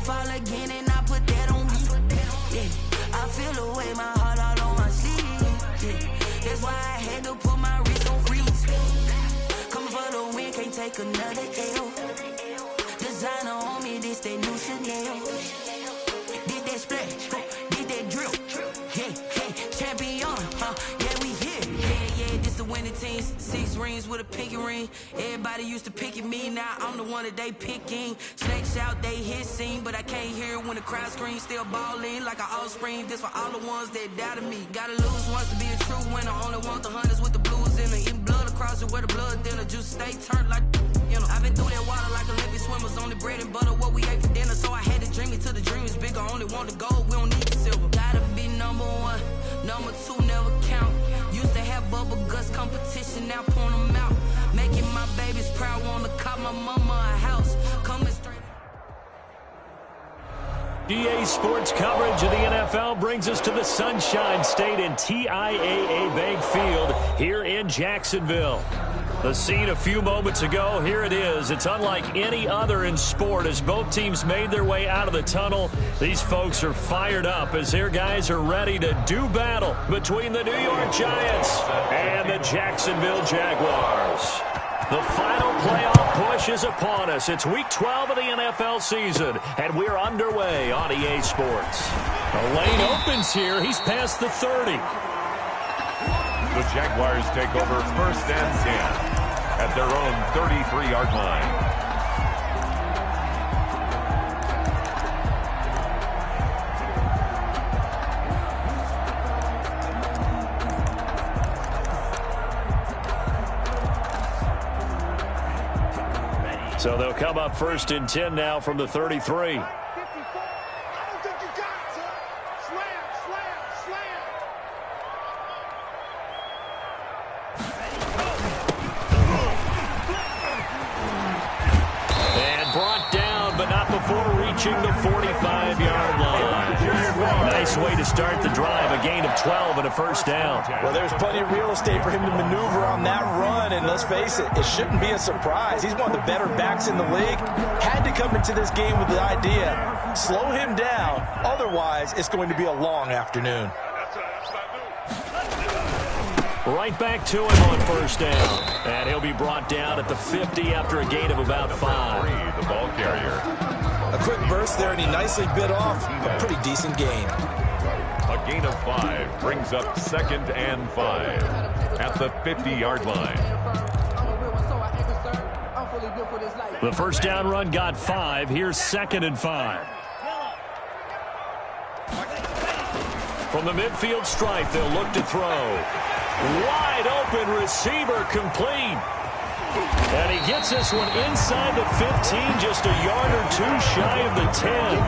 fall again and I put that on me. Yeah, I feel the way, my heart all on my sleeve. Yeah, that's why I had to put my wrist on freeze. Coming for the win, can't take another L. Designer on me, this that new Chanel. Did that splash, did that drill. Yeah, champion, yeah, we here. Yeah, this the winning team. 6 rings with a pinky ring. Everybody used to pick at me, now I'm the one that they picking. Snakes out, they hit scene, but I can't hear it when the crowd screams. Still ballin' like an offspring. This for all the ones that doubted me. Gotta lose once to be a true winner. Only want the hunters with the blues in it. Eating blood across it where the blood dinner. Just stay turned like, you know. I've been through that water like Olympic swimmers. Only bread and butter, what we ate for dinner. So I had to dream it till the dream is bigger. Only want the gold, we don't need the silver. Gotta be number 1, number 2 never count. Used to have bubble guts competition, now point them out. Making my babies proud, wanna cop my mama a house. Coming straight. GA Sports coverage of the NFL brings us to the Sunshine State in TIAA Bank Field here in Jacksonville. The scene a few moments ago, here it is. It's unlike any other in sport as both teams made their way out of the tunnel. These folks are fired up as their guys are ready to do battle between the New York Giants and the Jacksonville Jaguars. The final playoff push is upon us. It's Week 12 of the NFL season, and we're underway on EA Sports. The lane opens here. He's past the 30. The Jaguars take over 1st and 10 at their own 33-yard line. So they'll come up 1st and 10 now from the 33. Reaching the 45-yard line. Nice way to start the drive. A gain of 12 and a 1st down. Well, there's plenty of real estate for him to maneuver on that run, and let's face it, it shouldn't be a surprise. He's one of the better backs in the league. Had to come into this game with the idea, slow him down, otherwise it's going to be a long afternoon. Right back to him on 1st down. And he'll be brought down at the 50 after a gain of about 5. The ball carrier. A quick burst there, and he nicely bit off a pretty decent gain. A gain of 5 brings up 2nd and 5 at the 50-yard line. The 1st down run got 5. Here's 2nd and 5. From the midfield stripe, they'll look to throw. Wide open receiver complete. And he gets this one inside the 15, just a yard or 2 shy of the 10.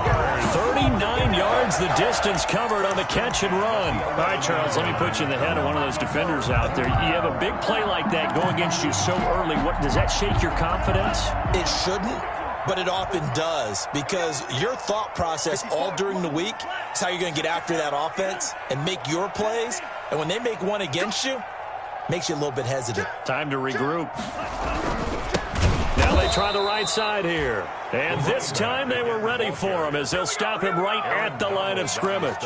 39 yards the distance covered on the catch and run. All right, Charles, let me put you in the head of one of those defenders out there. You have a big play like that go against you so early. What does that shake your confidence? It shouldn't, but it often does, because your thought process all during the week is how you're going to get after that offense and make your plays. And when they make one against you, makes you a little bit hesitant. Time to regroup. Now they try the right side here. And this time they were ready for him as they'll stop him right at the line of scrimmage.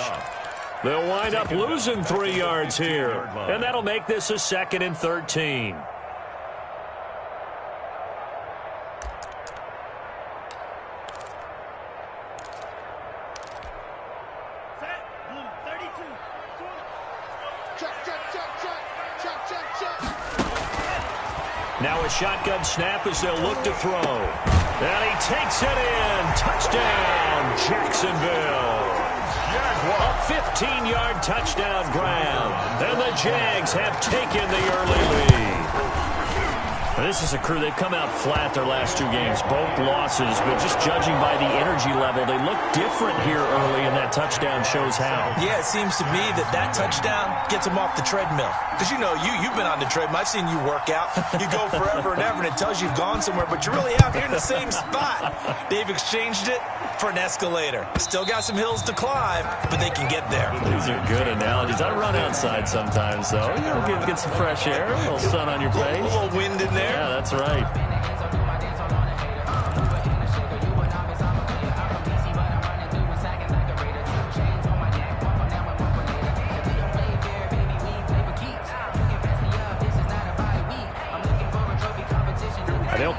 They'll wind up losing 3 yards here. And that'll make this a 2nd and 13. Now a shotgun snap as they'll look to throw. And he takes it in. Touchdown, Jacksonville. A 15-yard touchdown grab. And the Jags have taken the early lead. This is a crew, they've come out flat their last 2 games, both losses, but just judging by the energy level, they look different here early, and that touchdown shows how. Yeah, it seems to me that touchdown gets them off the treadmill. Because, you know, you've been on the treadmill. I've seen you work out. You go forever and ever, and it tells you you've gone somewhere, but you really have. You're in the same spot. They've exchanged it for an escalator. Still got some hills to climb, but they can get there. These are good analogies. I run outside sometimes, though. You know, get some fresh air, a little sun on your face. A little wind in there. Yeah, that's right.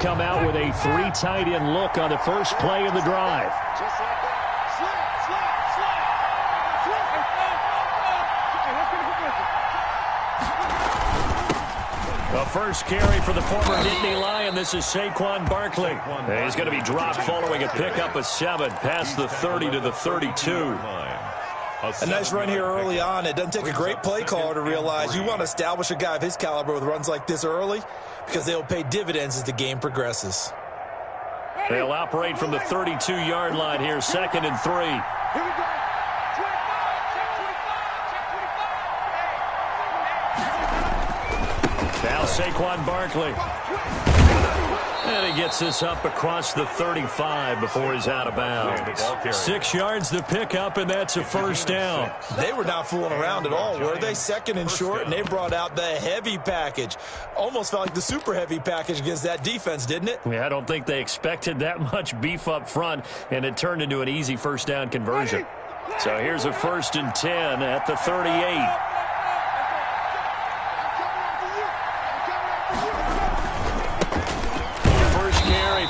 come out with a 3 tight end look on the first play of the drive. The first carry for the former Nittany Lion. This is Saquon Barkley. He's going to be dropped following a pickup of 7 past the 30 to the 32. A nice run here early on. It doesn't take a great play caller to realize you want to establish a guy of his caliber with runs like this early because they'll pay dividends as the game progresses. They'll operate from the 32-yard line here, 2nd and 3. Now Saquon Barkley. And he gets this up across the 35 before he's out of bounds. 6 yards to pick up, and that's a first down. They were not fooling around at all, were they? 2nd and short, and they brought out the heavy package. Almost felt like the super heavy package against that defense, didn't it? Yeah, I don't think they expected that much beef up front, and it turned into an easy first down conversion. So here's a 1st and 10 at the 38.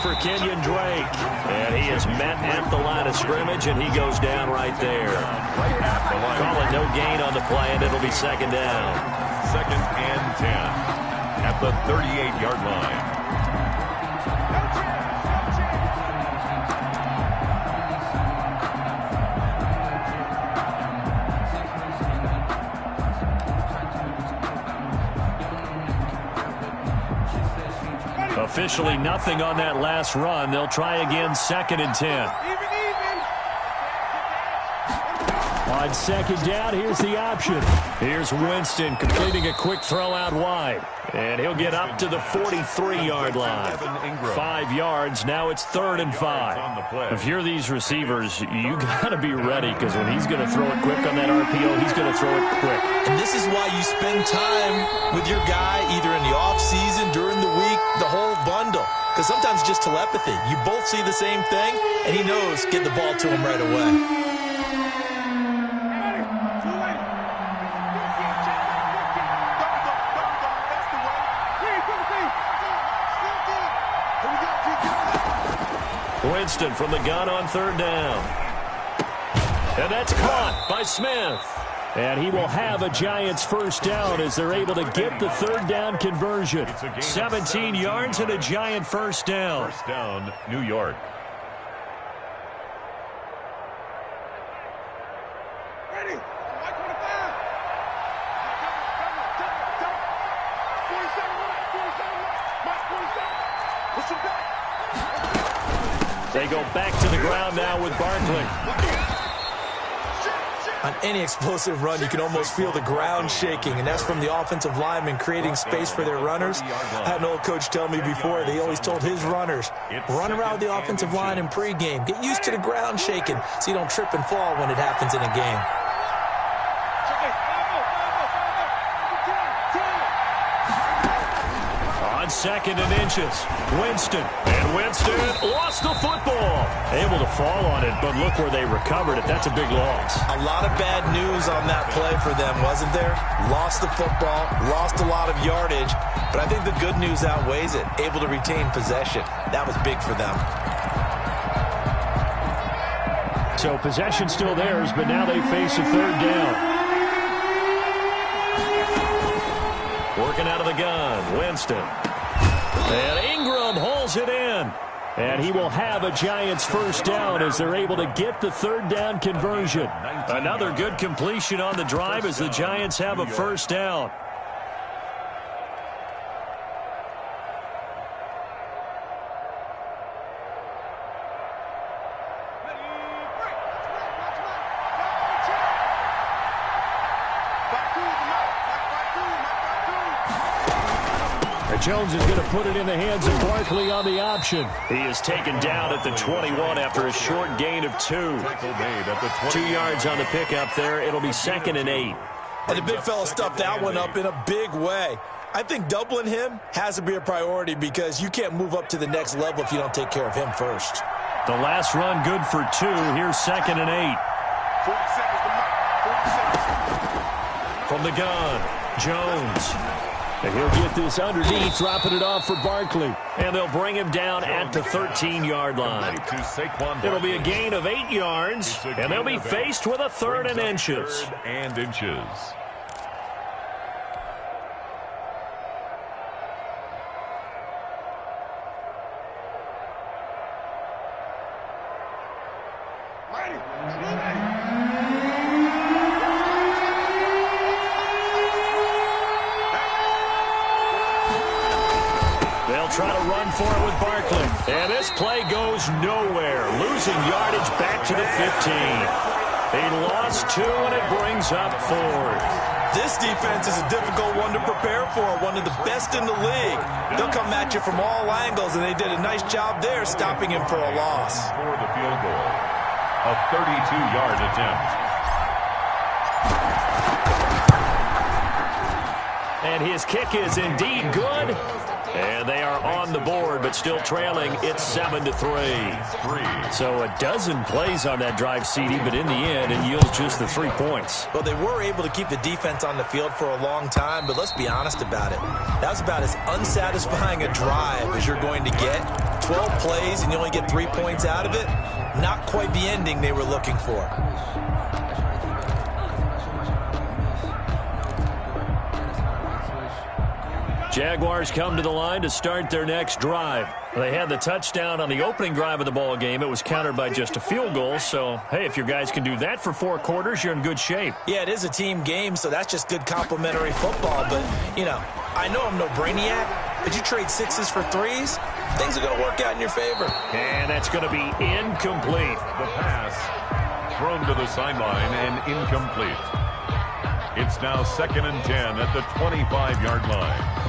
For Kenyon Drake. And he is met at the line of scrimmage, and he goes down right there. Call it no gain on the play, and it'll be 2nd down. 2nd and 10 at the 38-yard line. Officially nothing on that last run. They'll try again, 2nd and 10. On 2nd down, here's the option. Here's Winston completing a quick throw out wide. And he'll get up to the 43-yard line. 5 yards. Now it's 3rd and 5. If you're these receivers, you got to be ready, because when he's going to throw it quick on that RPO, he's going to throw it quick. And this is why you spend time with your guy either in the offseason, during the week, the whole bundle. Because sometimes it's just telepathy. You both see the same thing, and he knows get the ball to him right away. Winston from the gun on 3rd down. And that's caught by Smith. And he will have a Giants first down as they're able to get the 3rd down conversion. 17 yards and a Giant first down. First down, New York. They go back to the ground now with Barkley. On any explosive run, you can almost feel the ground shaking, and that's from the offensive linemen creating space for their runners. I had an old coach tell me before, they always told his runners, run around with the offensive line in pregame. Get used to the ground shaking so you don't trip and fall when it happens in a game. On 2nd and inches, Winston. And Winston lost the football. Able to fall on it, but look where they recovered it. That's a big loss. A lot of bad news on that play for them, wasn't there? Lost the football, lost a lot of yardage, but I think the good news outweighs it. Able to retain possession. That was big for them. So possession still theirs, but now they face a 3rd down. Working out of the gun, Winston. And Ingram hauls it in. And he will have a Giants first down as they're able to get the 3rd down conversion. Another good completion on the drive as the Giants have a first down. Jones is going to put it in the hands of Barkley on the option. He is taken down at the 21 after a short gain of 2. 2 yards on the pickup there. It'll be 2nd and 8. And the big fella stuffed that one up in a big way. I think doubling him has to be a priority because you can't move up to the next level if you don't take care of him first. The last run good for 2. Here's 2nd and 8. 40 seconds to mark. 40 seconds. From the gun, Jones. And he'll get this underneath, dropping it off for Barkley. And they'll bring him down at the 13-yard line. It'll be a gain of 8 yards, and they'll be faced with a 3rd and inches. Try to run for it with Barkley. And this play goes nowhere. Losing yardage back to the 15. He lost 2, and it brings up 4th. This defense is a difficult one to prepare for, one of the best in the league. They'll come at you from all angles, and they did a nice job there stopping him for a loss. For the field goal, a 32-yard attempt. And his kick is indeed good. And they are on the board, but still trailing. It's 7-3. So a dozen plays on that drive, CD, but in the end, it yields just the 3 points. Well, they were able to keep the defense on the field for a long time, but let's be honest about it. That was about as unsatisfying a drive as you're going to get. 12 plays, and you only get 3 points out of it. Not quite the ending they were looking for. Jaguars come to the line to start their next drive. They had the touchdown on the opening drive of the ball game. It was countered by just a field goal. So, hey, if your guys can do that for 4 quarters, you're in good shape. Yeah, it is a team game, so that's just good complimentary football. But, you know, I know I'm no brainiac, but you trade 6s for 3s, things are going to work out in your favor. And that's going to be incomplete. The pass thrown to the sideline and incomplete. It's now 2nd and 10 at the 25-yard line.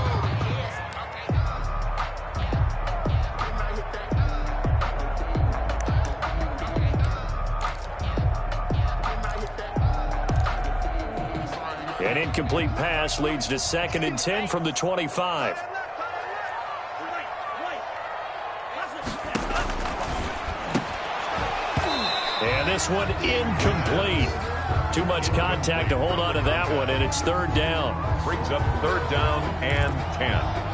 An incomplete pass leads to 2nd and 10 from the 25. And this one incomplete. Too much contact to hold on to that one, and it's 3rd down. Brings up 3rd down and 10.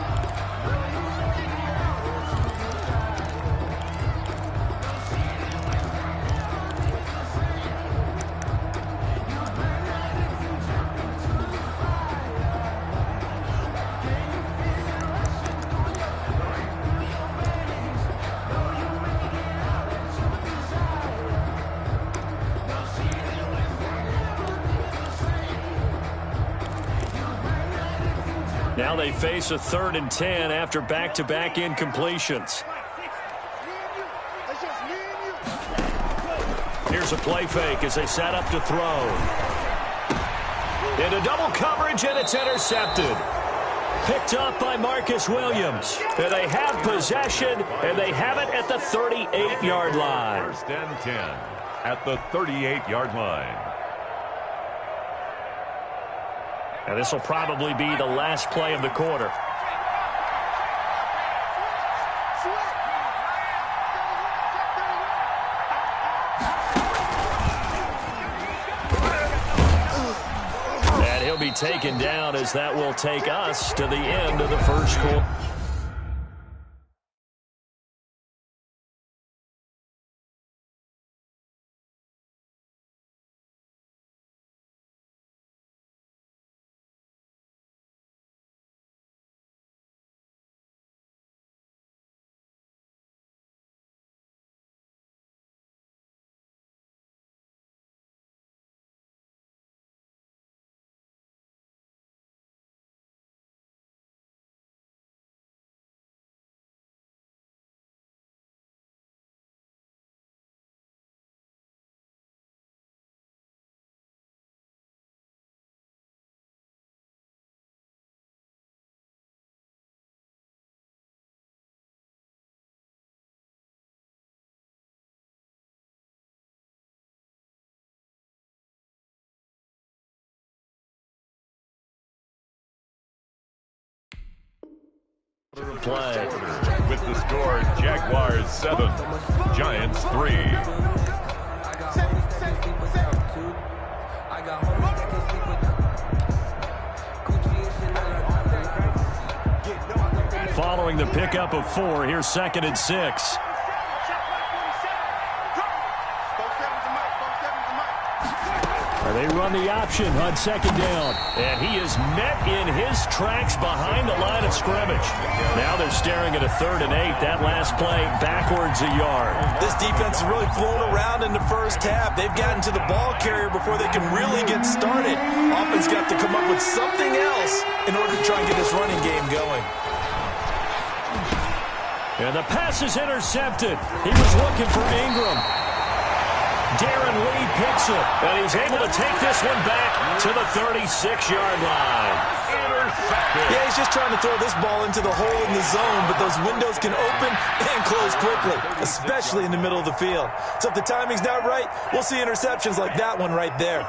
Now they face a 3rd and 10 after back-to-back incompletions. Here's a play fake as they set up to throw. Into double coverage, and it's intercepted. Picked up by Marcus Williams. And they have possession, and they have it at the 38-yard line. 1st and 10 at the 38-yard line. And this will probably be the last play of the quarter. And he'll be taken down as that will take us to the end of the first quarter. Play. With the score, Jaguars 7, Giants 3. pickup of 4. Here's 2nd and 6. They run the option on 2nd down. And he is met in his tracks behind the line of scrimmage. Now they're staring at a 3rd and 8. That last play backwards a yard. This defense has really flown around in the first half. They've gotten to the ball carrier before they can really get started. Offense got to come up with something else in order to try and get this running game going. And the pass is intercepted. He was looking for Ingram. Darren Lee picks it, and he's able to take this one back to the 36-yard line. Yeah, he's just trying to throw this ball into the hole in the zone, but those windows can open and close quickly, especially in the middle of the field. So if the timing's not right, we'll see interceptions like that one right there.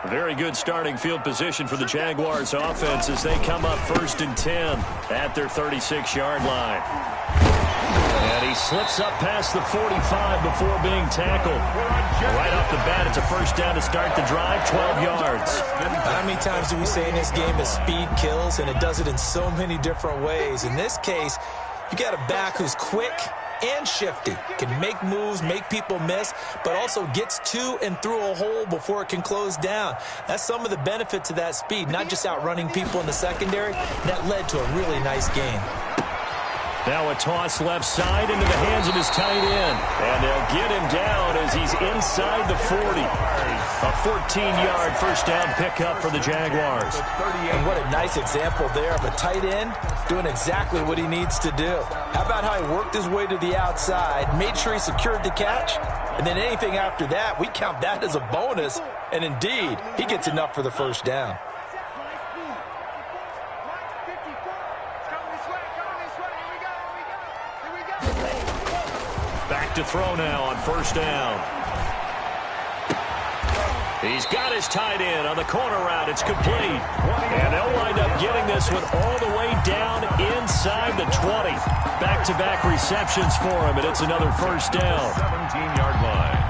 Very good starting field position for the Jaguars offense as they come up 1st and 10 at their 36-yard line. And he slips up past the 45 before being tackled. Right off the bat, it's a 1st down to start the drive, 12 yards. How many times do we say in this game that speed kills, and it does it in so many different ways? In this case, you got a back who's quick and shifty, can make moves, make people miss, but also gets to and through a hole before it can close down. That's some of the benefits of that speed, not just outrunning people in the secondary. That led to a really nice gain. Now a toss left side into the hands of his tight end. And they'll get him down as he's inside the 40. A 14-yard 1st down pickup for the Jaguars. And what a nice example there of a tight end doing exactly what he needs to do. How about how he worked his way to the outside, made sure he secured the catch, and then anything after that, we count that as a bonus. And indeed, he gets enough for the 1st down. Back to throw now on 1st down. He's got his tight end on the corner route. It's complete. And they'll wind up getting this one all the way down inside the 20. Back-to-back receptions for him, and it's another 1st down. 17-yard line.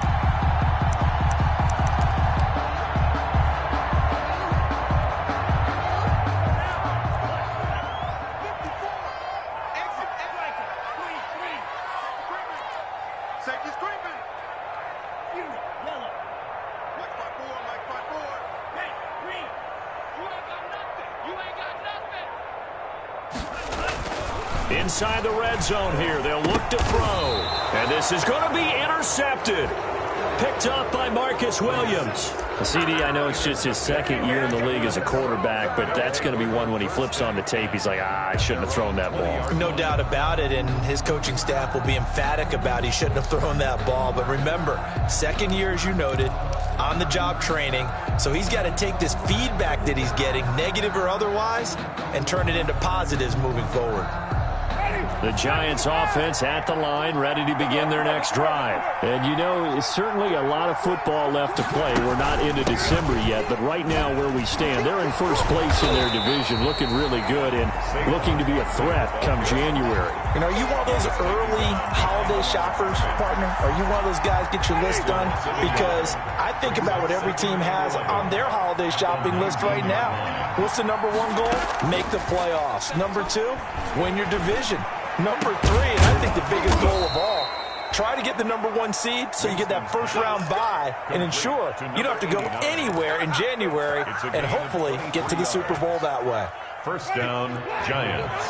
Inside the red zone here, they'll look to throw. And this is going to be intercepted. Picked up by Marcus Williams. CD, I know it's just his 2nd year in the league as a quarterback, but that's going to be one when he flips on the tape, he's like, I shouldn't have thrown that ball. No doubt about it, and his coaching staff will be emphatic about he shouldn't have thrown that ball. But remember, 2nd year, as you noted, on-the-job training, so he's got to take this feedback that he's getting, negative or otherwise, and turn it into positives moving forward. The Giants offense at the line, ready to begin their next drive. And you know, certainly a lot of football left to play. We're not into December yet, but right now where we stand, they're in 1st place in their division, looking really good and looking to be a threat come January. You know, are you one of those early holiday shoppers, partner? Are you one of those guys get your list done? Because I think about what every team has on their holiday shopping list right now. What's the number 1 goal? Make the playoffs. Number 2, win your division. Number 3, and I think the biggest goal of all, try to get the number 1 seed so you get that 1st round bye and ensure you don't have to go anywhere in January and hopefully get to the Super Bowl that way. 1st down, Giants.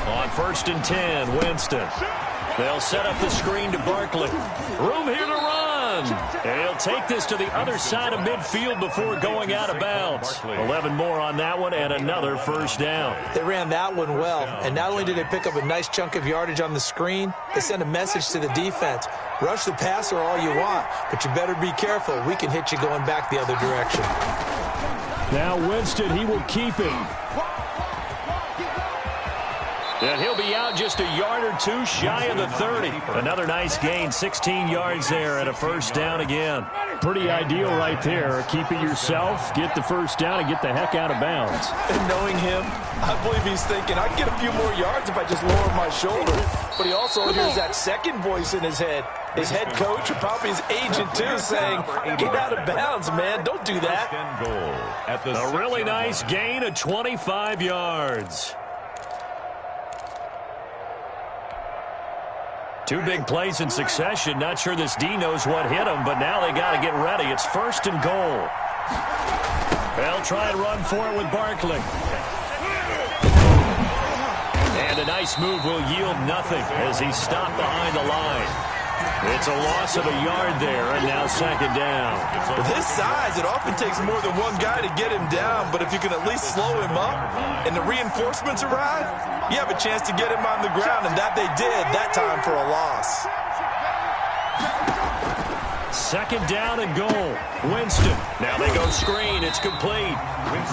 On 1st and 10, Winston. They'll set up the screen to Barkley. Room here to run. And he'll take this to the other side of midfield before going out of bounds. 11 more on that one and another 1st down. They ran that one well, and not only did they pick up a nice chunk of yardage on the screen, they sent a message to the defense. Rush the passer all you want, but you better be careful. We can hit you going back the other direction. Now Winston, he will keep it. And he'll be out just a yard or 2 shy of the 30. Another nice gain, 16 yards there and a 1st down again. Pretty ideal right there. Keep it yourself, get the 1st down, and get the heck out of bounds. And knowing him, I believe he's thinking, I can get a few more yards if I just lower my shoulder. But he also hears that second voice in his head. his head coach or probably his agent too saying, get out of bounds, man. Don't do that. A really nice gain of 25 yards. Two big plays in succession. Not sure this D knows what hit him, but now they got to get ready. It's 1st and goal. They'll try and run for it with Barkley. And a nice move will yield nothing as he's stopped behind the line. It's a loss of a yard there, and now 2nd down. With his size, it often takes more than one guy to get him down, but if you can at least slow him up and the reinforcements arrive, you have a chance to get him on the ground, and that they did that time for a loss. 2nd down and goal. Winston. Now they go screen. It's complete.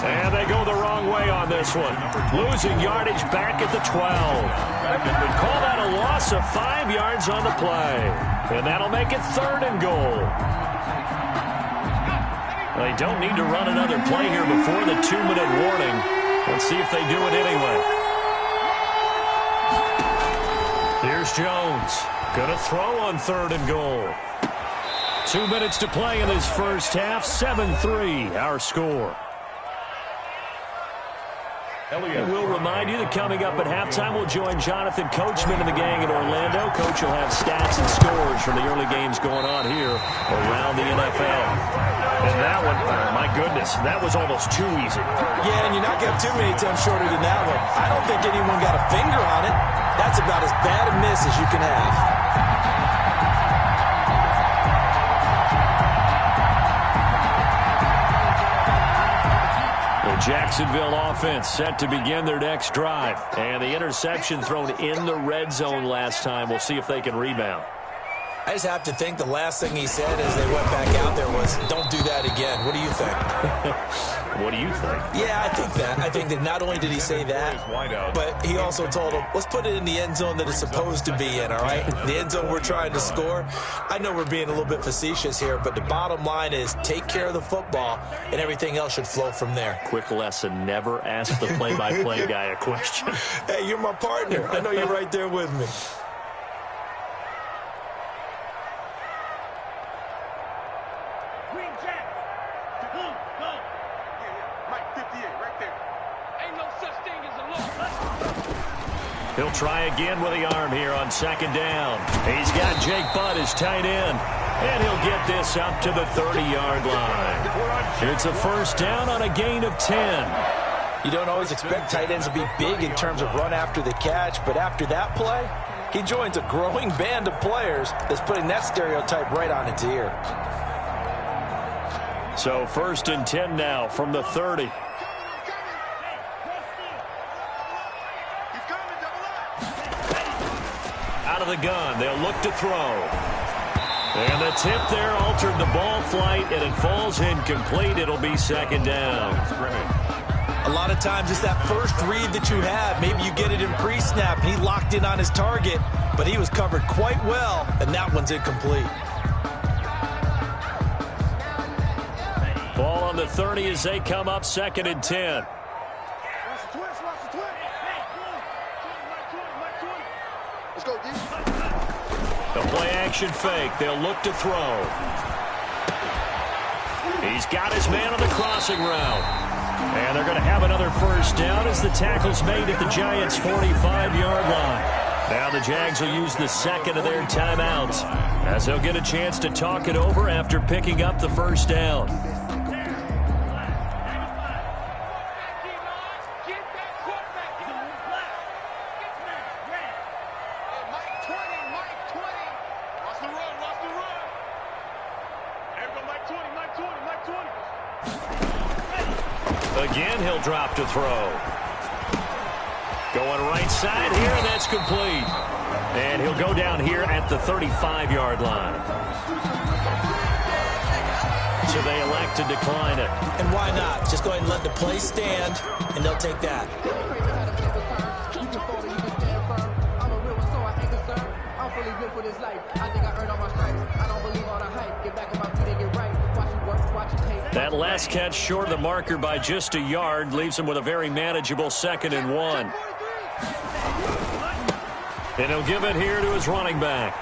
And they go the wrong way on this one. Losing yardage back at the 12. We call that a loss of 5 yards on the play. And that'll make it 3rd and goal. They don't need to run another play here before the 2-minute warning. Let's see if they do it anyway. Here's Jones. Gonna throw on 3rd and goal. 2 minutes to play in this first half. 7-3 our score. And we'll remind you that coming up at halftime, we'll join Jonathan Coachman and the gang in Orlando. Coach will have stats and scores from the early games going on here around the NFL. And that one, my goodness, that was almost too easy. Yeah, and you're not going to have too many attempts shorter than that one. I don't think anyone got a finger on it. That's about as bad a miss as you can have. Jacksonville offense set to begin their next drive. And the interception thrown in the red zone last time. We'll see if they can rebound. I just have to think the last thing he said as they went back out there was, don't do that again. What do you think? What do you think? Yeah, I think that. I think that not only did he say that, but he also told him, let's put it in the end zone that it's supposed to be in, all right? The end zone we're trying to score. I know we're being a little bit facetious here, but the bottom line is take care of the football, and everything else should flow from there. Quick lesson, never ask the play-by-play guy a question. Hey, you're my partner. I know you're right there with me. He'll try again with the arm here on 2nd down. He's got Jake Butt as tight end. And he'll get this up to the 30-yard line. It's a 1st down on a gain of 10. You don't always expect tight ends to be big in terms of run after the catch, but after that play, he joins a growing band of players that's putting that stereotype right on its ear. So 1st and 10 now from the 30. Out of the gun, they'll look to throw. And the tip there altered the ball flight, and it falls incomplete. It'll be 2nd down. A lot of times it's that first read that you have. Maybe you get it in pre-snap, and he locked in on his target, but he was covered quite well, and that one's incomplete. Ball on the 30 as they come up 2nd and 10. They'll play action fake. They'll look to throw. He's got his man on the crossing route. And they're going to have another 1st down as the tackle's made at the Giants' 45-yard line. Now the Jags will use the 2nd of their timeouts as they'll get a chance to talk it over after picking up the 1st down. Again, he'll drop to throw. Going right side here, and that's complete. And he'll go down here at the 35-yard line. So they elect to decline it. And why not? Just go ahead and let the play stand, and they'll take that. That last catch short of the marker by just a yard leaves him with a very manageable 2nd and 1. And he'll give it here to his running back.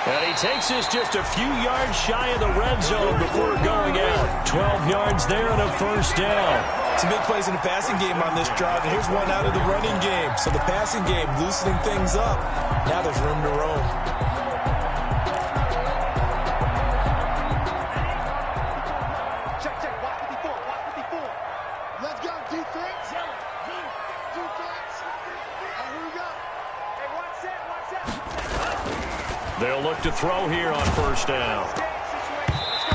And he takes this just a few yards shy of the red zone before going out. 12 yards there and a first down. Some big plays in the passing game on this drive, and here's one out of the running game. So the passing game loosening things up. Now there's room to roam. Check. Watch 54. Let's go, defense. Defense. And here we go. Hey, watch that. They'll look to throw here on first down.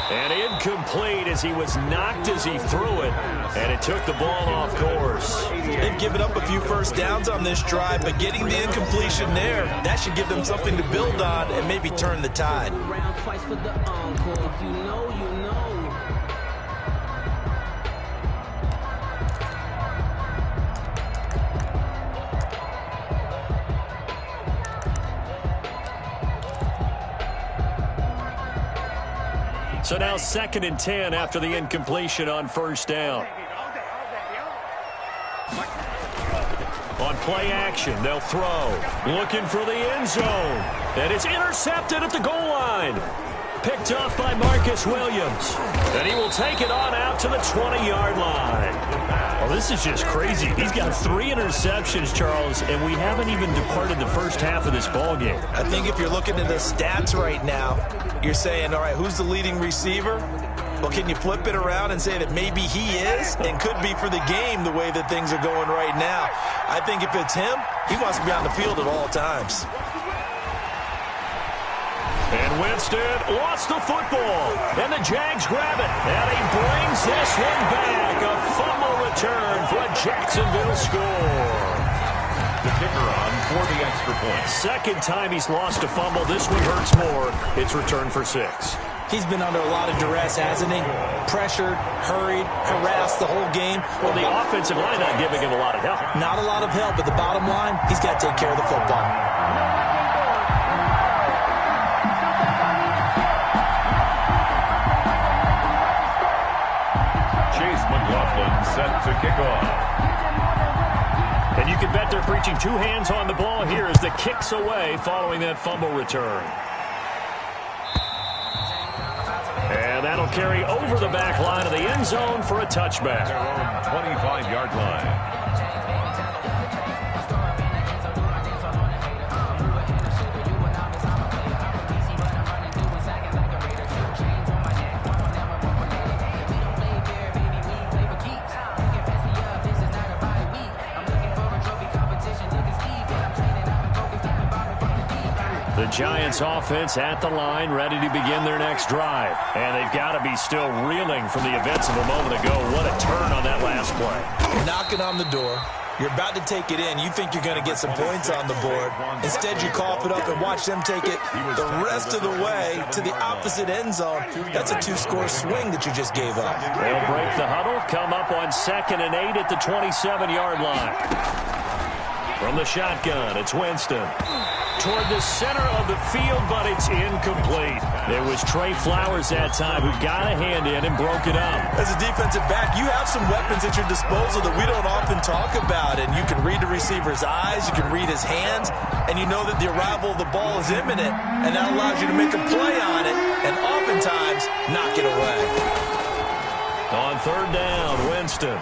And incomplete as he was knocked as he threw it. And it took the ball off course. They've given up a few first downs on this drive, but getting the incompletion there, that should give them something to build on and maybe turn the tide. So now 2nd and 10 after the incompletion on first down. On play action, they'll throw. Looking for the end zone. And it's intercepted at the goal line. Picked off by Marcus Williams. And he will take it on out to the 20-yard line. Well, this is just crazy. He's got 3 interceptions, Charles, and we haven't even departed the first half of this ball game. I think if you're looking at the stats right now, you're saying, all right, who's the leading receiver? Well, can you flip it around and say that maybe he is and could be for the game the way that things are going right now? I think if it's him, he wants to be on the field at all times. And Winston lost the football. And the Jags grab it. And he brings this one back. A fumble return for a Jacksonville score. The kicker on for the extra point. Second time he's lost a fumble. This one hurts more. It's returned for 6. He's been under a lot of duress, hasn't he? Pressured, hurried, harassed the whole game. Well, the offensive line not giving him a lot of help. Not a lot of help, but the bottom line, he's got to take care of the football. Set to kick off. And you can bet they're preaching 2 hands on the ball here as the kick's away following that fumble return. And that'll carry over the back line of the end zone for a touchback. Their own 25-yard line. The Giants offense at the line, ready to begin their next drive. And they've got to be still reeling from the events of a moment ago. What a turn on that last play. Knocking on the door. You're about to take it in. You think you're going to get some points on the board. Instead, you cough it up and watch them take it the rest of the way to the opposite end zone. That's a 2-score swing that you just gave up. They'll break the huddle, come up on 2nd and 8 at the 27-yard line. From the shotgun, it's Winston. Toward the center of the field, but it's incomplete. It was Trey Flowers that time who got a hand in and broke it up. As a defensive back, you have some weapons at your disposal that we don't often talk about. And you can read the receiver's eyes, you can read his hands, and you know that the arrival of the ball is imminent, and that allows you to make a play on it and oftentimes knock it away. On 3rd down, Winston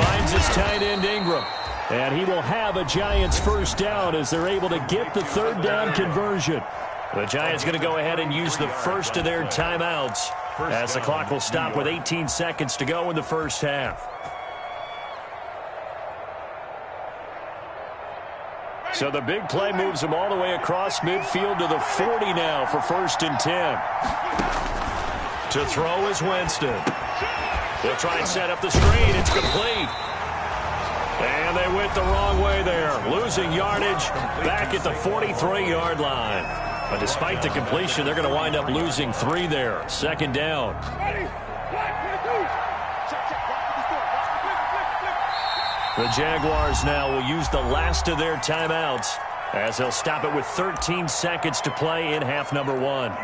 finds his tight end Ingram. And he will have a Giants first down as they're able to get the 3rd down conversion. The Giants going to go ahead and use the first of their timeouts as the clock will stop with 18 seconds to go in the first half. So the big play moves them all the way across midfield to the 40 now for 1st and 10. To throw is Winston. They'll try and set up the screen. It's complete. And they went the wrong way there, losing yardage back at the 43-yard line. But despite the completion, they're going to wind up losing 3 there. 2nd down. The Jaguars now will use the last of their timeouts as they'll stop it with 13 seconds to play in half number 1.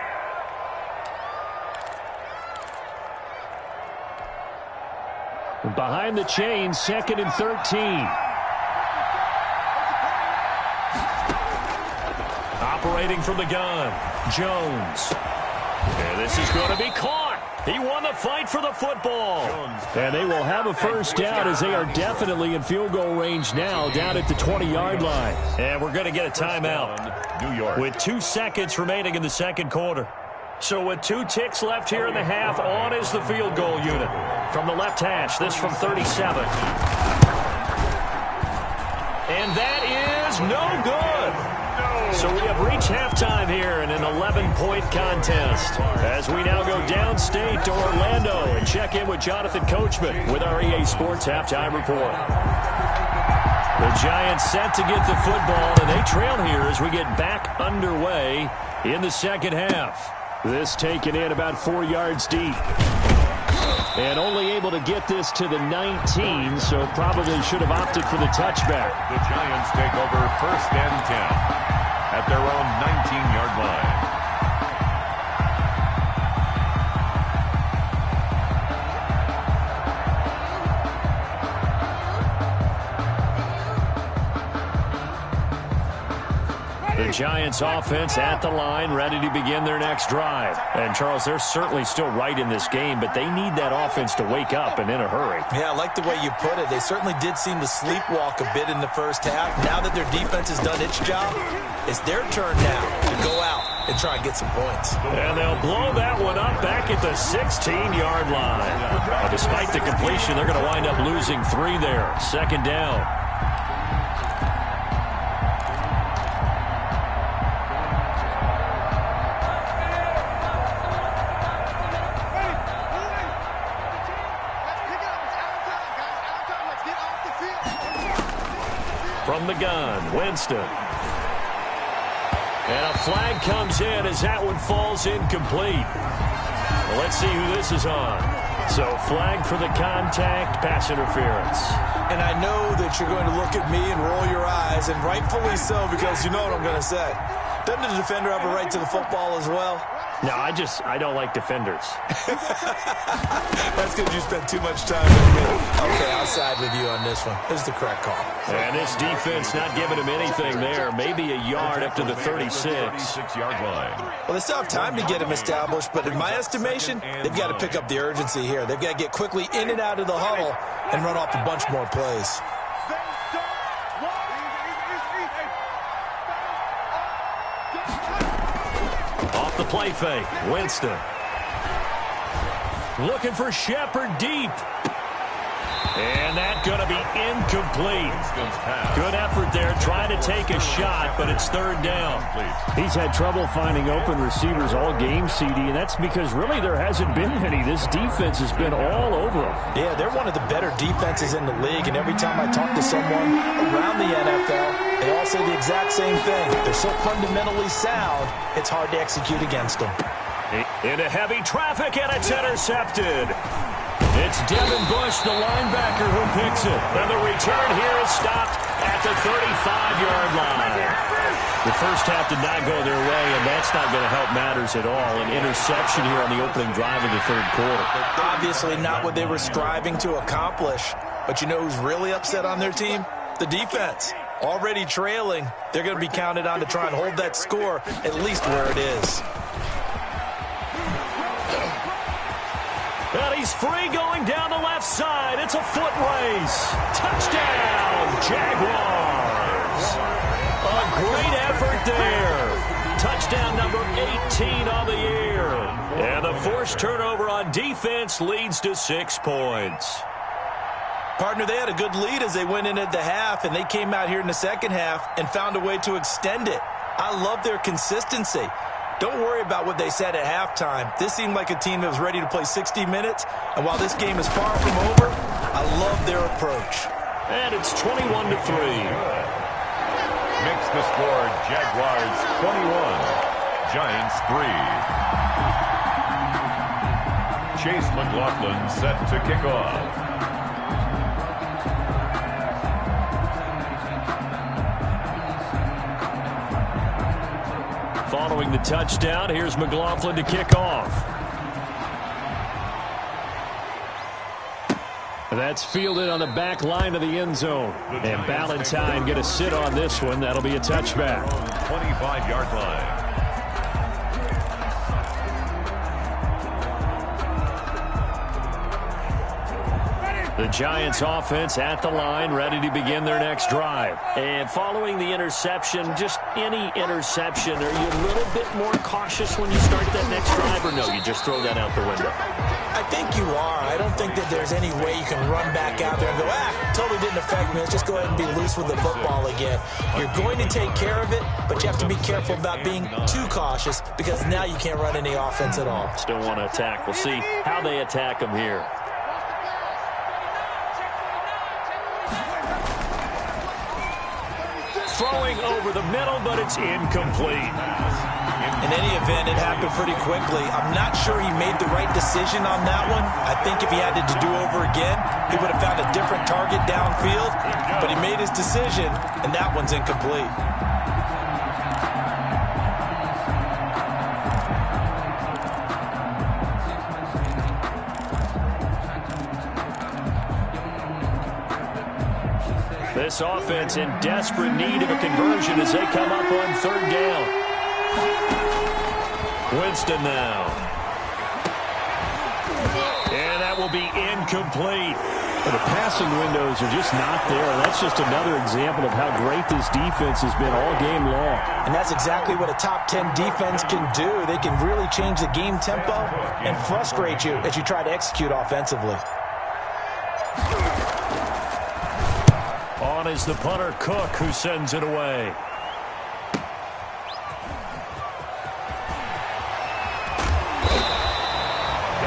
Behind the chains, 2nd and 13. Operating from the gun, Jones. And this is going to be caught. He won the fight for the football. And they will have a first down as they are definitely in field goal range now, down at the 20-yard line. And we're going to get a timeout New York. with 2 seconds remaining in the second quarter. So with 2 ticks left here in the half, on is the field goal unit. From the left hash, this from 37. And that is no good. So we have reached halftime here in an 11-point contest as we now go downstate to Orlando and check in with Jonathan Coachman with our EA Sports Halftime Report. The Giants set to get the football, and they trail here as we get back underway in the second half. This taken in about 4 yards deep. And only able to get this to the 19, so probably should have opted for the touchback. The Giants take over 1st and 10 at their own 19-yard line. The Giants offense at the line, ready to begin their next drive. And, Charles, they're certainly still right in this game, but they need that offense to wake up and in a hurry. Yeah, I like the way you put it. They certainly did seem to sleepwalk a bit in the first half. Now that their defense has done its job, it's their turn now to go out and try and get some points. And they'll blow that one up back at the 16-yard line. Despite the completion, they're going to wind up losing 3 there. Second down. From the gun, Winston. And a flag comes in as that one falls incomplete. Well, let's see who this is on. So flag for the contact, pass interference. And I know that you're going to look at me and roll your eyes, and rightfully so, because you know what I'm going to say. Doesn't the defender have a right to the football as well? No, I don't like defenders. That's because you spent too much time with me. Okay, I'll side with you on this one. This is the correct call. And this defense not giving him anything there. Maybe a yard up to the 36-yard line. Well, they still have time to get him established, but in my estimation, they've got to pick up the urgency here. They've got to get quickly in and out of the huddle and run off a bunch more plays. Off the play fake, Winston. Looking for Shepard deep. And that's going to be incomplete. Good effort there, trying to take a shot, but it's third down. He's had trouble finding open receivers all game, CD, and that's because really there hasn't been any. This defense has been all over him. Yeah, they're one of the better defenses in the league, and every time I talk to someone around the NFL, they all say the exact same thing. They're so fundamentally sound, it's hard to execute against them. Into heavy traffic, and it's intercepted. It's Devin Bush, the linebacker, who picks it. And the return here is stopped at the 35-yard line. The first half did not go their way, and that's not going to help matters at all. An interception here on the opening drive of the third quarter. Obviously not what they were striving to accomplish. But you know who's really upset on their team? The defense. Already trailing, they're going to be counted on to try and hold that score at least where it is. And he's free going down the left side. It's a foot race. Touchdown, Jaguars. A great effort there. Touchdown number 18 on the year. And the forced turnover on defense leads to 6 points. Partner, they had a good lead as they went into the half, and they came out here in the second half and found a way to extend it. I love their consistency. Don't worry about what they said at halftime. This seemed like a team that was ready to play 60 minutes, and while this game is far from over, I love their approach. And it's 21-3. Makes the score Jaguars 21, Giants 3. Chase McLaughlin set to kick off. Following the touchdown, here's McLaughlin to kick off. That's fielded on the back line of the end zone. And Ballantyne get a sit on this one. That'll be a touchback. 25-yard line. The Giants offense at the line, ready to begin their next drive. And following the interception, just any interception, are you a little bit more cautious when you start that next drive, or no, you just throw that out the window? I think you are. I don't think that there's any way you can run back out there and go, totally didn't affect me. Let's just go ahead and be loose with the football again. You're going to take care of it, but you have to be careful about being too cautious because now you can't run any offense at all. Still want to attack. We'll see how they attack them here. Throwing over the middle, but it's incomplete. In any event, it happened pretty quickly. I'm not sure he made the right decision on that one. I think if he had to do over again, he would have found a different target downfield, but he made his decision, and that one's incomplete. This offense in desperate need of a conversion as they come up on third down. Winston now. And that will be incomplete. Well, the passing windows are just not there. That's just another example of how great this defense has been all game long. And that's exactly what a top 10 defense can do. They can really change the game tempo and frustrate you as you try to execute offensively. On is the punter, Cook, who sends it away.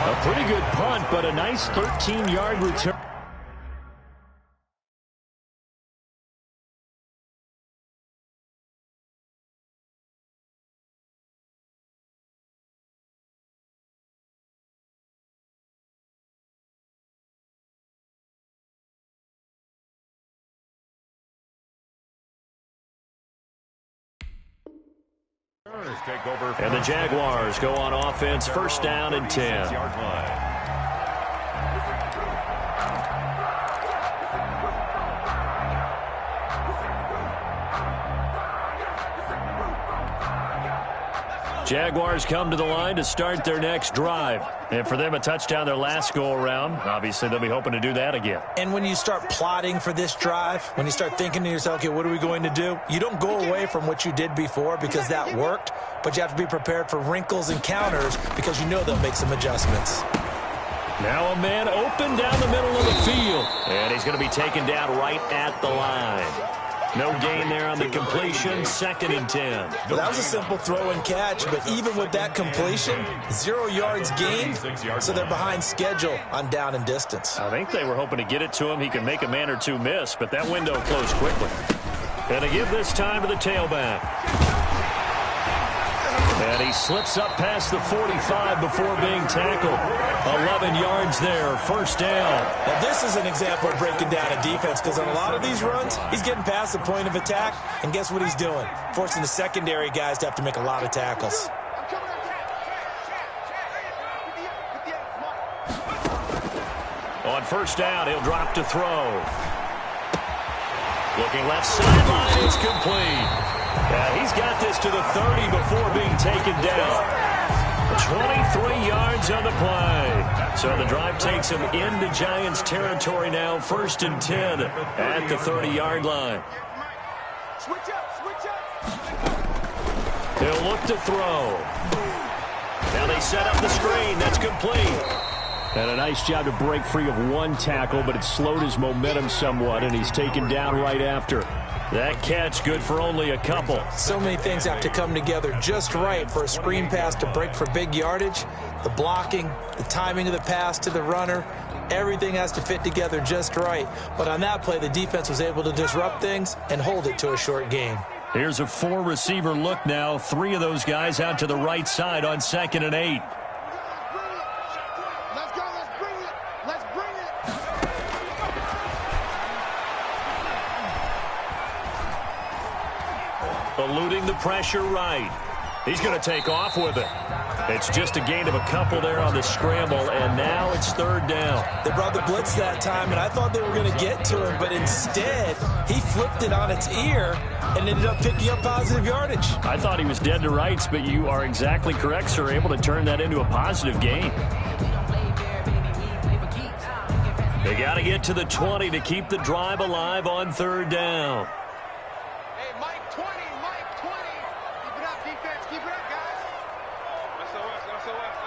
A pretty good punt, but a nice 13-yard return. And the Jaguars go on offense, first down and 10. Jaguars come to the line to start their next drive. And for them, a touchdown their last go-around. Obviously, they'll be hoping to do that again. And when you start plotting for this drive, when you start thinking to yourself, okay, what are we going to do? You don't go away from what you did before because that worked, but you have to be prepared for wrinkles and counters because you know they'll make some adjustments. Now a man open down the middle of the field. And he's going to be taken down right at the line. No gain there on the completion, second and 10. Well, that was a simple throw and catch, but even with that completion, 0 yards gained, so they're behind schedule on down and distance. I think they were hoping to get it to him. He could make a man or two miss, but that window closed quickly. And to give this time to the tailback. And he slips up past the 45 before being tackled. 11 yards there, first down. Now this is an example of breaking down a defense because on a lot of these runs, he's getting past the point of attack, and guess what he's doing? Forcing the secondary guys to have to make a lot of tackles. On first down, he'll drop to throw. Looking left sideline, it's complete. Yeah, he's got this to the 30 before being taken down. 23 yards on the play. So the drive takes him into Giants territory now, first and 10 at the 30-yard line. He'll look to throw. Now they set up the screen. That's complete. And a nice job to break free of one tackle, but it slowed his momentum somewhat, and he's taken down right after. That catch good for only a couple. So many things have to come together just right for a screen pass to break for big yardage. The blocking, the timing of the pass to the runner, everything has to fit together just right. But on that play, the defense was able to disrupt things and hold it to a short gain. Here's a 4-receiver look now. 3 of those guys out to the right side on second and 8. Eluding the pressure right. He's going to take off with it. It's just a gain of a couple there on the scramble, and now it's third down. They brought the blitz that time, and I thought they were going to get to him, but instead he flipped it on its ear and ended up picking up positive yardage. I thought he was dead to rights, but you are exactly correct, sir. Able to turn that into a positive gain. They got to get to the 20 to keep the drive alive on third down. Hey, Mike 20, Mike 20. Keep it up, defense. Keep it up, guys.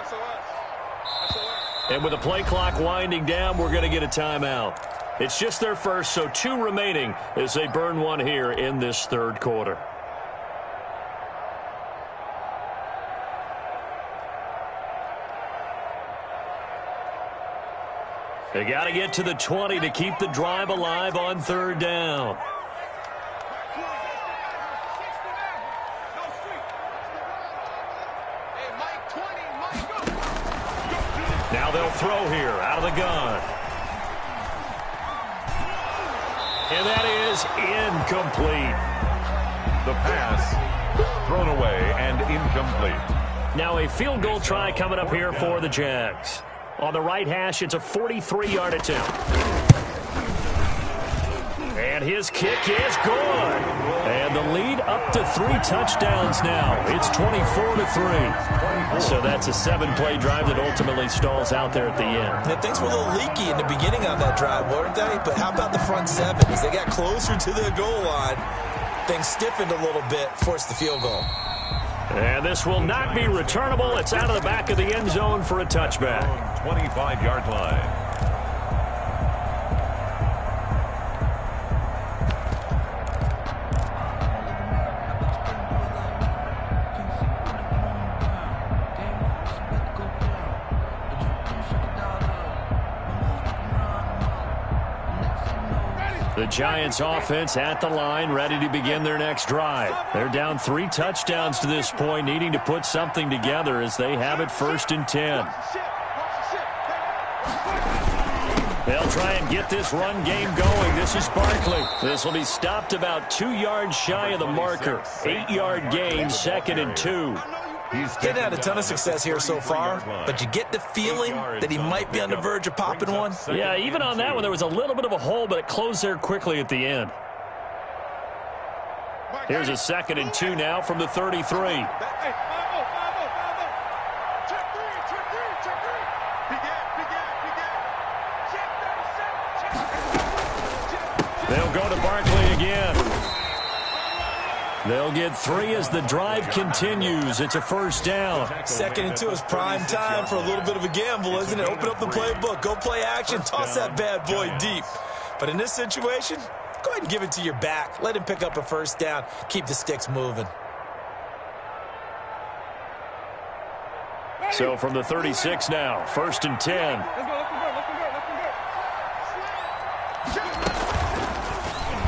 SOS. And with the play clock winding down, we're going to get a timeout. It's just their first, so 2 remaining as they burn one here in this third quarter. They got to get to the 20 to keep the drive alive on third down. Now they'll throw here out of the gun. And that is incomplete. The pass thrown away and incomplete. Now a field goal try coming up here for the JAX. On the right hash, it's a 43-yard attempt. And his kick is good. And the lead up to 3 touchdowns now. It's 24-3. So that's a 7-play drive that ultimately stalls out there at the end. And things were a little leaky in the beginning on that drive, weren't they? But how about the front 7? As they got closer to the goal line, things stiffened a little bit, forced the field goal. And this will not be returnable. It's out of the back of the end zone for a touchback. 25-yard line. The Giants offense at the line, ready to begin their next drive. They're down 3 touchdowns to this point, needing to put something together as they have it 1st and 10. They'll try and get this run game going. This is Barkley. This will be stopped about 2 yards shy of the marker. 8-yard gain, 2nd and 2. He's had a ton of success here so far, but you get the feeling that he might be on the verge of popping one. Yeah, even on that one, there was a little bit of a hole, but it closed there quickly at the end. Here's a 2nd and 2 now from the 33. They'll go to Barkley again. They'll get 3 as the drive continues. It's a 1st down. 2nd and 2 is prime time for a little bit of a gamble, isn't it? Open up the playbook, go play action, toss that bad boy deep. But in this situation, go ahead and give it to your back. Let him pick up a 1st down. Keep the sticks moving. So from the 36 now, 1st and 10.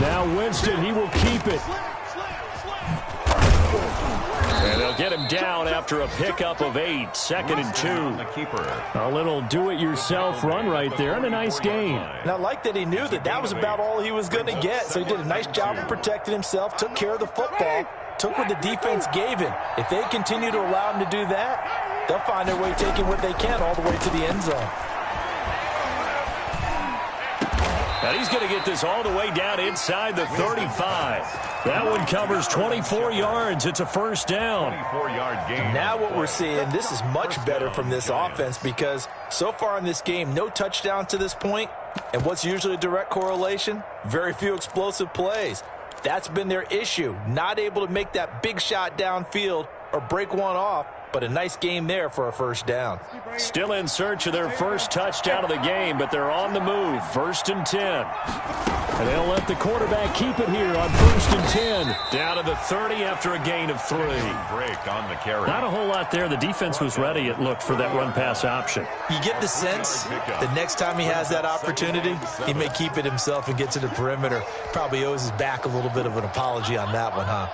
Now Winston, he will keep it. And they'll get him down after a pickup of 8. 2nd and 2. A little do-it-yourself run right there and a nice gain. And I like that he knew that that was about all he was going to get. So he did a nice job of protecting himself, took care of the football, took what the defense gave him. If they continue to allow him to do that, they'll find their way taking what they can all the way to the end zone. And he's going to get this all the way down inside the 35. That one covers 24 yards. It's a 1st down. 24-yard gain. Now what we're seeing, this is much better from this offense because so far in this game, no touchdowns to this point. And what's usually a direct correlation? Very few explosive plays. That's been their issue. Not able to make that big shot downfield or break one off. But a nice game there for a 1st down. Still in search of their first touchdown of the game, but they're on the move. 1st and 10. And they'll let the quarterback keep it here on 1st and 10. Down to the 30 after a gain of 3. Break on the carry. Not a whole lot there. The defense was ready, it looked, for that run-pass option. You get the sense the next time he has that opportunity, he may keep it himself and get to the perimeter. Probably owes his back a little bit of an apology on that one, huh?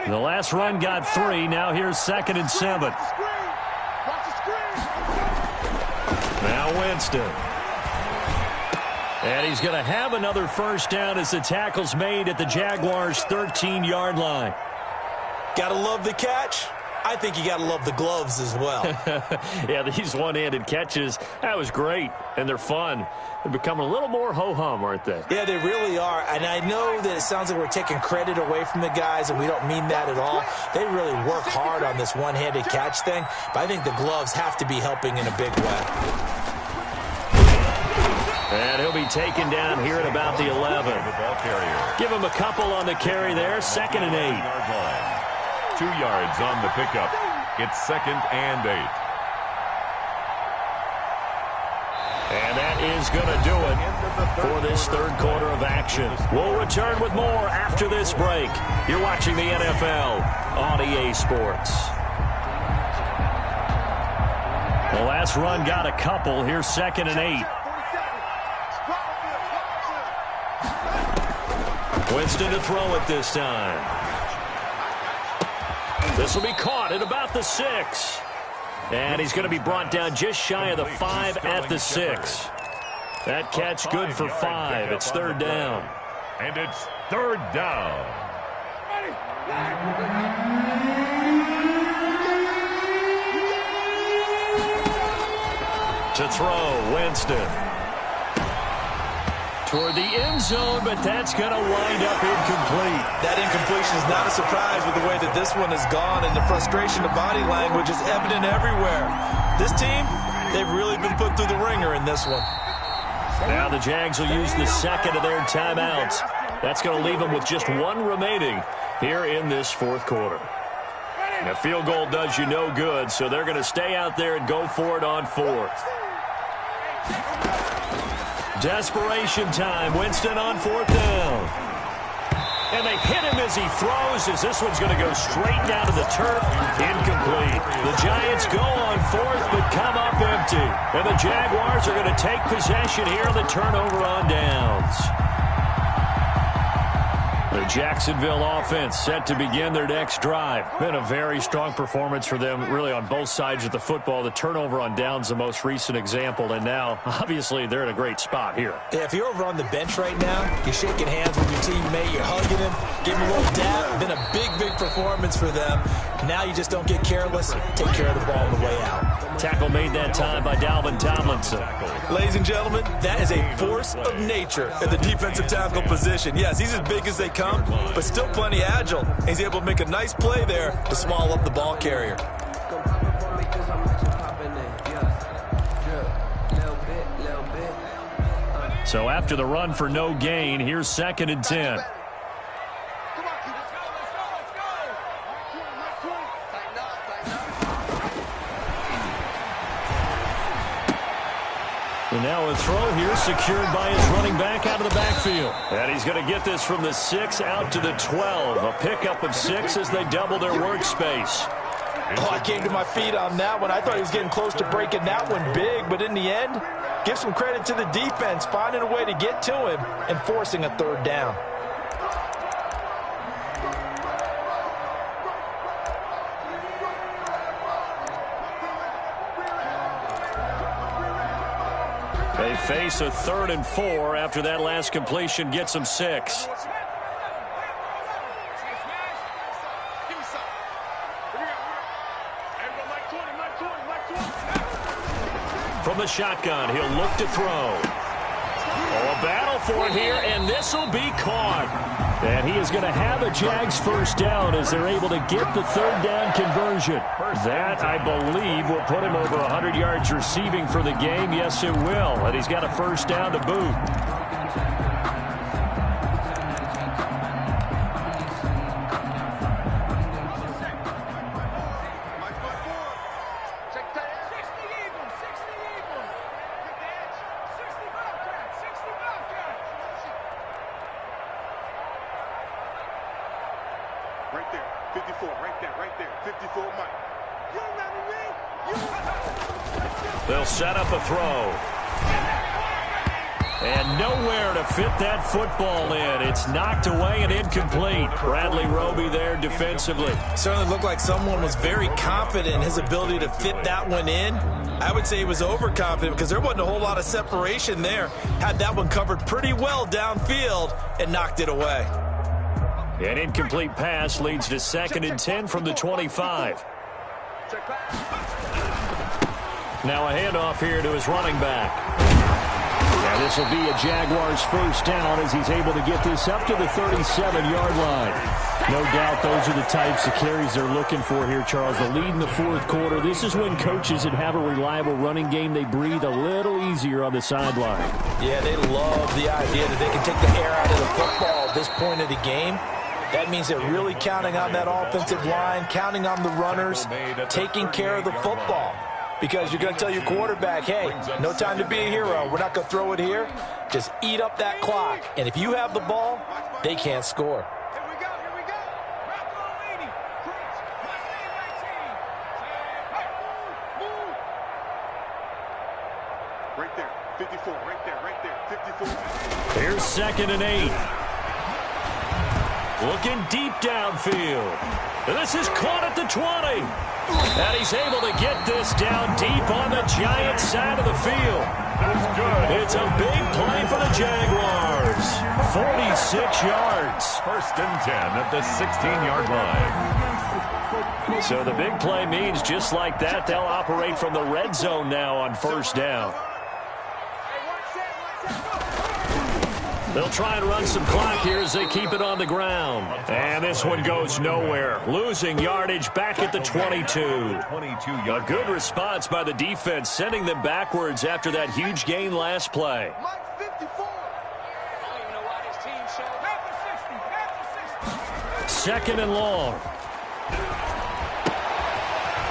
The last run got 3. Now here's 2nd and 7. Now Winston. And he's going to have another first down as the tackle's made at the Jaguars' 13-yard line. Got to love the catch. I think you got to love the gloves as well. Yeah, these one-handed catches, that was great, and they're fun. They're becoming a little more ho-hum, aren't they? Yeah, they really are, and I know that it sounds like we're taking credit away from the guys, and we don't mean that at all. They really work hard on this one-handed catch thing, but I think the gloves have to be helping in a big way. And he'll be taken down here at about the 11. Give him a couple on the carry there, 2nd and 8. 2 yards on the pickup. It's 2nd and 8. And that is going to do it for this third quarter of action. We'll return with more after this break. You're watching the NFL on EA Sports. The last run got a couple. Here's 2nd and 8. Winston to throw it this time. This will be caught at about the 6. And he's going to be brought down just shy of the 5 at the 6. That catch good for 5. It's 3rd down. And it's 3rd down. To throw, Winston. Toward the end zone, but that's going to wind up incomplete. That incompletion is not a surprise with the way that this one has gone, and the frustration of body language is evident everywhere. This team, they've really been put through the ringer in this one. Now the Jags will use the 2nd of their timeouts. That's going to leave them with just 1 remaining here in this 4th quarter. And a field goal does you no good, so they're going to stay out there and go for it on 4th. Desperation time. Winston on 4th down. And they hit him as he throws, as this one's going to go straight down to the turf. Incomplete. The Giants go on 4th, but come up empty. And the Jaguars are going to take possession here on the turnover on downs. The Jacksonville offense set to begin their next drive. Been a very strong performance for them, really, on both sides of the football. The turnover on downs, the most recent example, and now, obviously, they're in a great spot here. Yeah, if you're over on the bench right now, you're shaking hands with your teammate, you're hugging him, giving him a little dap. Been a big, big performance for them. Now you just don't get careless. Take care of the ball on the way out. Tackle made that time by Dalvin Tomlinson. Ladies and gentlemen, that is a force of nature at the defensive tackle position. Yes, he's as big as they come, but still plenty agile. He's able to make a nice play there to small up the ball carrier. So after the run for no gain, here's 2nd and 10. And now a throw here secured by his running back out of the backfield. And he's going to get this from the 6 out to the 12. A pickup of 6 as they double their workspace. Oh, I came to my feet on that one. I thought he was getting close to breaking that one big, but in the end, give some credit to the defense, finding a way to get to him and forcing a 3rd down. They face a 3rd and 4 after that last completion gets them 6. From the shotgun, he'll look to throw. Oh, a battle for it here, and this will be caught. And he is going to have a Jags first down as they're able to get the 3rd down conversion. That, I believe, will put him over 100 yards receiving for the game. Yes, it will. And he's got a first down to boot. Right there, 54, right there, 54, Mike. You remember me? They'll set up a throw. And nowhere to fit that football in. It's knocked away and incomplete. Bradley Roby there defensively. Certainly looked like someone was very confident in his ability to fit that one in. I would say he was overconfident because there wasn't a whole lot of separation there. Had that one covered pretty well downfield and knocked it away. An incomplete pass leads to 2nd and 10 from the 25. Now a handoff here to his running back. And this will be a Jaguars first down as he's able to get this up to the 37-yard line. No doubt those are the types of carries they're looking for here, Charles. The lead in the fourth quarter. This is when coaches that have a reliable running game, they breathe a little easier on the sideline. Yeah, they love the idea that they can take the air out of the football at this point of the game. That means they're really counting on that offensive line, counting on the runners, taking care of the football. Because you're going to tell your quarterback, hey, no time to be a hero. We're not going to throw it here. Just eat up that clock. And if you have the ball, they can't score. Here we go. Right there, 54, right there, 54. Here's 2nd and 8. Looking deep downfield. And this is caught at the 20. And he's able to get this down deep on the Giants side of the field. That's good. It's a big play for the Jaguars. 46 yards. 1st and 10 at the 16-yard line. So the big play means just like that, they'll operate from the red zone now on 1st down. They'll try and run some clock here as they keep it on the ground. And this one goes nowhere. Losing yardage back at the 22. A good response by the defense, sending them backwards after that huge gain last play. 2nd and long.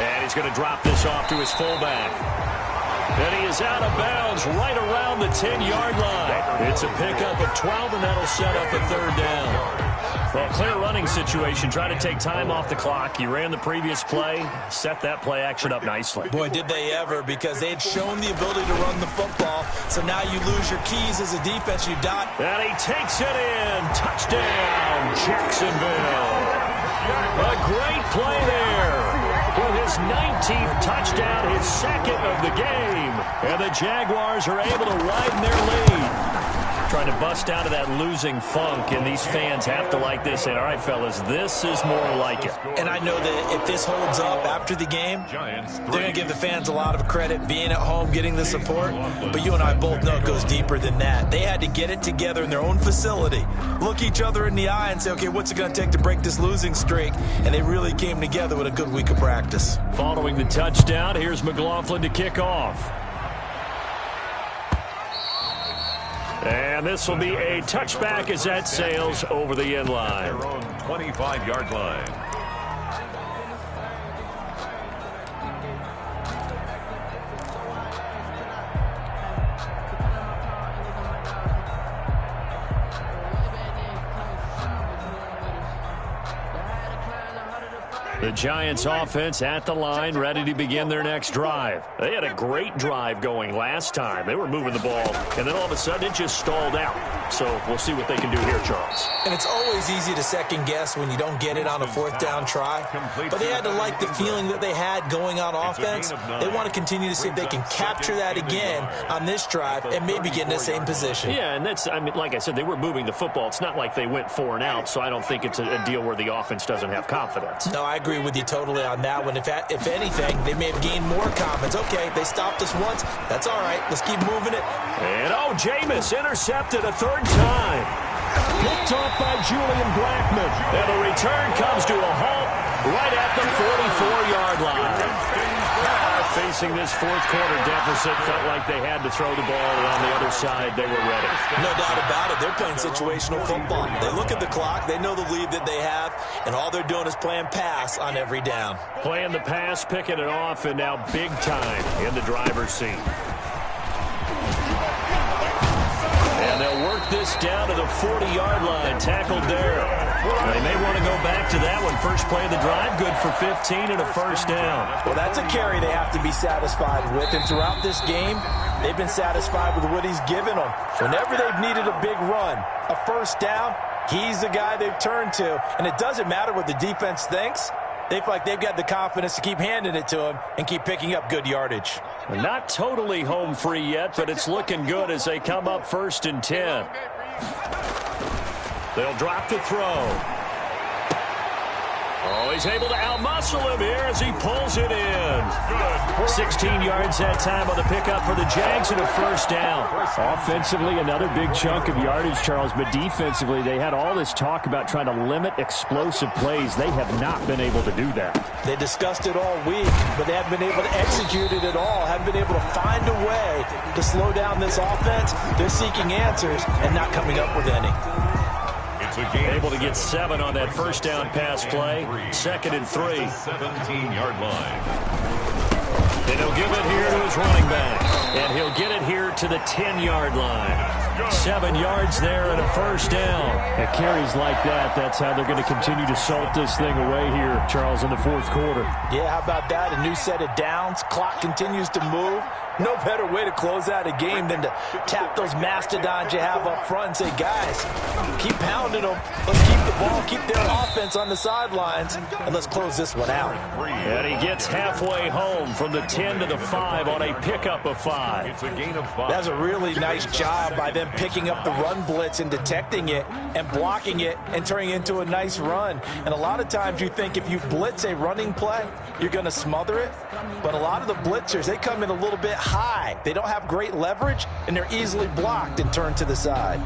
And he's going to drop this off to his fullback. And he is out of bounds right around the 10-yard line. It's a pickup of 12, and that'll set up a 3rd down. Well, clear running situation. Try to take time off the clock. You ran the previous play, set that play action up nicely. Boy, did they ever, because they had shown the ability to run the football. So now you lose your keys as a defense. You dot. And he takes it in. Touchdown, Jacksonville. A great play there. With his 19th touchdown, his 2nd of the game. And the Jaguars are able to widen their lead. Trying to bust out of that losing funk, and these fans have to like this. And all right, fellas, this is more like it. And I know that if this holds up after the game, they're going to give the fans a lot of credit being at home, getting the support. But you and I both know it goes deeper than that. They had to get it together in their own facility, look each other in the eye and say, okay, what's it going to take to break this losing streak? And they really came together with a good week of practice. Following the touchdown, here's McLaughlin to kick off. And this will be a touchback as that sails over the end line. Their own 25-yard line. The Giants offense at the line, ready to begin their next drive. They had a great drive going last time. They were moving the ball, and then all of a sudden it just stalled out. So we'll see what they can do here, Charles. And it's always easy to second guess when you don't get it on a 4th down try. But they had to like the feeling that they had going on offense. They want to continue to see if they can capture that again on this drive and maybe get in the same position. Yeah, and that's, I mean, like I said, they were moving the football. It's not like they went 4 and out, so I don't think it's a deal where the offense doesn't have confidence. No, I agree with you totally on that one. If anything, they may have gained more confidence. Okay, they stopped us once. That's all right. Let's keep moving it. And, Jameis intercepted a 3rd time. Picked off by Julian Blackmon. And the return comes to a halt right at the 44-yard line. Facing this 4th quarter deficit, felt like they had to throw the ball, and on the other side, they were ready. No doubt about it. They're playing situational football. They look at the clock. They know the lead that they have, and all they're doing is playing pass on every down. Playing the pass, picking it off, and now big time in the driver's seat. And they'll work work this down to the 40-yard line. Tackled there. They may want to go back to that one. First play of the drive, good for 15 and a first down. Well, that's a carry they have to be satisfied with. And throughout this game, they've been satisfied with what he's given them. Whenever they've needed a big run, a first down, he's the guy they've turned to. And it doesn't matter what the defense thinks. They feel like they've got the confidence to keep handing it to him and keep picking up good yardage. Not totally home free yet, but it's looking good as they come up 1st and 10. They'll drop to throw. Oh, he's able to outmuscle him here as he pulls it in. 16 yards that time on the pickup for the Jags and a first down. Offensively, another big chunk of yardage, Charles, but defensively, they had all this talk about trying to limit explosive plays. They have not been able to do that. They discussed it all week, but they haven't been able to execute it at all, haven't been able to find a way to slow down this offense. They're seeking answers and not coming up with any. Able to get 7 on that first down pass play. 2nd and 3. 17-yard line. And he'll give it here to his running back. And he'll get it here to the 10-yard line. 7 yards there and a first down. At carries like that, that's how they're going to continue to salt this thing away here, Charles, in the 4th quarter. Yeah, how about that? A new set of downs. Clock continues to move. No better way to close out a game than to tap those mastodons you have up front and say, guys, keep pounding them. Let's keep the ball, keep their offense on the sidelines, and let's close this one out. And he gets halfway home from the 10 to the 5 on a pickup of 5. It's a gain of 5. That's a really nice job by them picking up the run blitz and detecting it and blocking it and turning it into a nice run. And a lot of times you think if you blitz a running play, you're going to smother it. But a lot of the blitzers, they come in a little bit high. They don't have great leverage, and they're easily blocked and turned to the side.